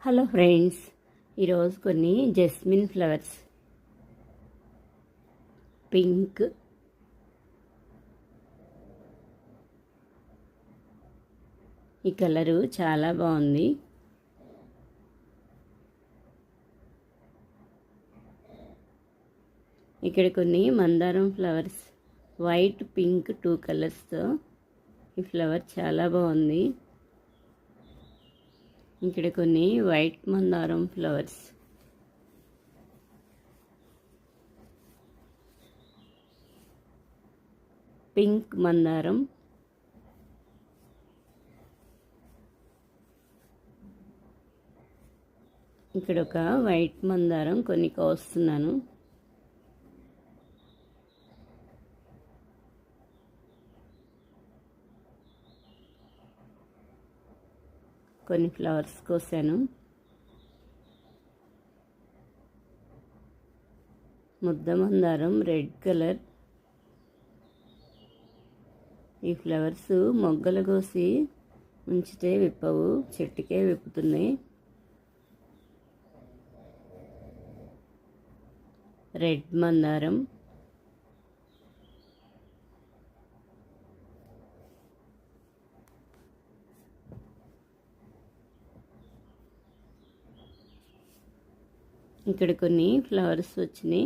Hello friends, ఈరోజు కొన్ని Jasmine flowers pink, ఈ కలరు చాలా బాగుంది. ఇక్కడ కొన్ని మందారం ఫ్లవర్స్ వైట్ పింక్ 2 కలర్స్తో ఈ ఫ్లవర్ చాలా బాగుంది. ఇక్కడ కొన్ని వైట్ మందారం ఫ్లవర్స్, పింక్ మందారం, ఇక్కడ ఒక వైట్ మందారం కొన్ని కోస్తున్నాను. కొన్ని ఫ్లవర్స్ కోసాను. ముద్ద మందారం రెడ్ కలర్. ఈ ఫ్లవర్స్ మొగ్గలు కోసి ఉంచితే విప్పవు, చెట్టుకే విప్పుతున్నాయి. రెడ్ మందారం, ఇక్కడ కొన్ని ఫ్లవర్స్ వచ్చినాయి.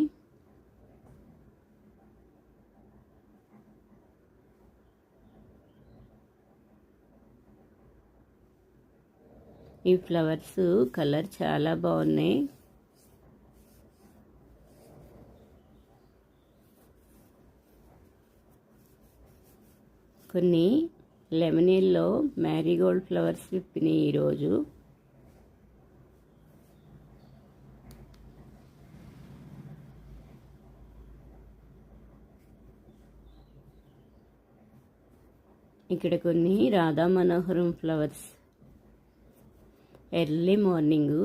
ఈ ఫ్లవర్స్ కలర్ చాలా బాగున్నాయి. కొన్ని లెమన్ ఎల్లో మ్యారీగోల్డ్ ఫ్లవర్స్ విప్పినాయి ఈరోజు. ఇక్కడ కొన్ని రాధా మనోహరం ఫ్లవర్స్ ఎర్లీ మార్నింగ్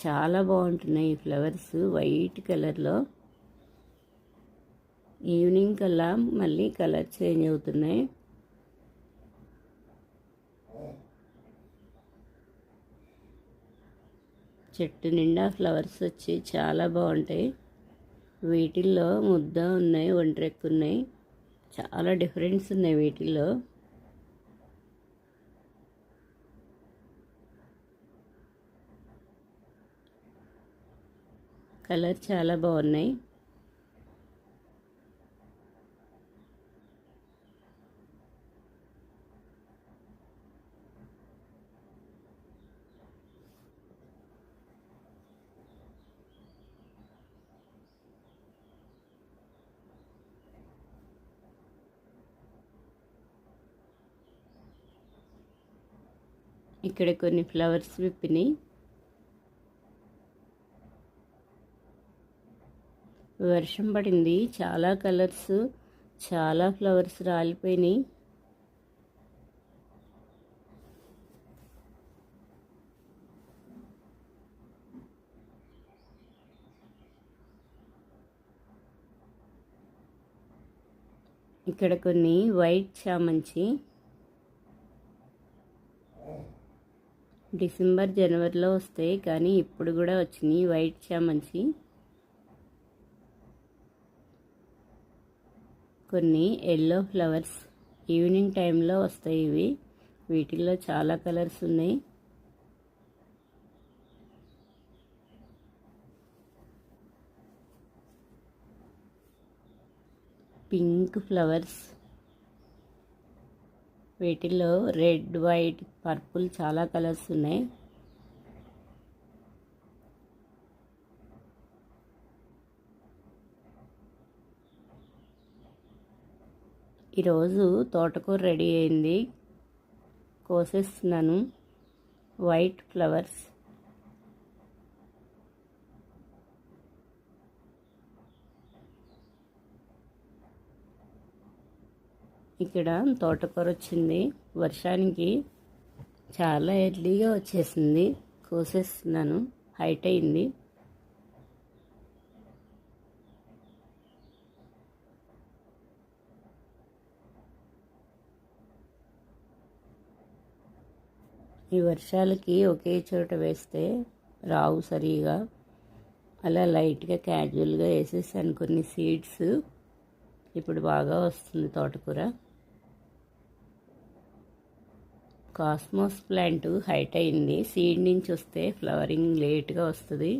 చాలా బాగుంటున్నాయి. ఈ ఫ్లవర్స్ వైట్ కలర్లో ఈవినింగ్ కల్లా మళ్ళీ కలర్ చేంజ్ అవుతున్నాయి. చెట్టు నిండా ఫ్లవర్స్ వచ్చి చాలా బాగుంటాయి. వీటిల్లో ముద్ద ఉన్నాయి, ఒంట్రెక్కు ఉన్నాయి, చాలా డిఫరెన్స్ ఉన్నాయి వీటిల్లో. కలర్ చాలా బాగున్నాయి. ఇక్కడ కొన్ని ఫ్లవర్స్ విప్పినాయి. వర్షం పడింది, చాలా కలర్స్, చాలా ఫ్లవర్స్ రాలిపోయినాయి. ఇక్కడ కొన్ని వైట్ చామంతి డిసెంబర్ జనవరిలో వస్తాయి, కానీ ఇప్పుడు కూడా వచ్చినాయి వైట్ చామంతి. కొన్ని ఎల్లో ఫ్లవర్స్ ఈవినింగ్ టైంలో వస్తాయి ఇవి. వీటిల్లో చాలా కలర్స్ ఉన్నాయి. పింక్ ఫ్లవర్స్, వీటిల్లో రెడ్, వైట్, పర్పుల్ చాలా కలర్స్ ఉన్నాయి. ఈరోజు తోటకూర రెడీ అయింది, కోసేస్తున్నాను. వైట్ ఫ్లవర్స్, ఇక్కడ తోటకూర వచ్చింది. వర్షానికి చాలా ఎర్లీగా వచ్చేసింది, కోసేస్తున్నాను. హైట్ అయింది. ఈ వర్షాలకి ఒకే చోట వేస్తే రావు సరిగా. అలా లైట్గా క్యాజువల్గా వేసేసాను కొన్ని సీడ్స్. ఇప్పుడు బాగా వస్తుంది తోటకూర. కాస్మోస్ ప్లాంట్ హైట్ అయింది. సీడ్ నుంచి వస్తే ఫ్లవరింగ్ లేట్గా వస్తుంది.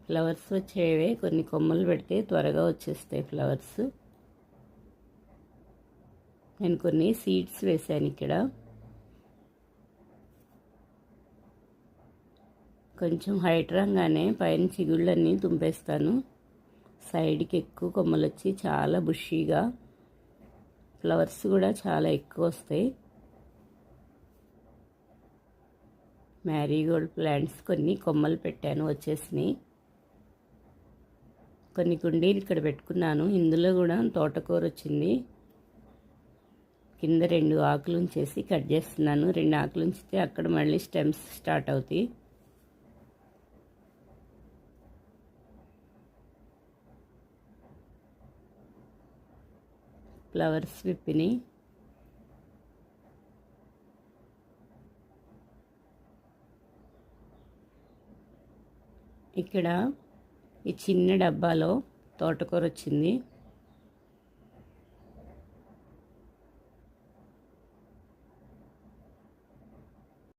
ఫ్లవర్స్ వచ్చేవే కొన్ని కొమ్మలు పెడితే త్వరగా వచ్చేస్తాయి ఫ్లవర్స్. నేను కొన్ని సీడ్స్ వేసాను ఇక్కడ. కొంచెం హైట్ రాగానే పైన చిగుళ్ళన్నీ తుంపేస్తాను. సైడ్కి ఎక్కువ కొమ్మలు వచ్చి చాలా బుషీగా ఫ్లవర్స్ కూడా చాలా ఎక్కువ వస్తాయి. మ్యారీగోల్డ్ ప్లాంట్స్ కొన్ని కొమ్మలు పెట్టాను, వచ్చేసినాయి. కొన్ని కుండీలు ఇక్కడ పెట్టుకున్నాను. ఇందులో కూడా తోటకూర వచ్చింది. కింద 2 ఆకులు ఉంచేసి కట్ చేస్తున్నాను. 2 ఆకులు ఉంచితే అక్కడ మళ్ళీ స్టెమ్స్ స్టార్ట్ అవుతాయి. ఫ్లవర్స్ విప్పినాయి. ఇక్కడ ఈ చిన్న డబ్బాలో తోటకూర వచ్చింది.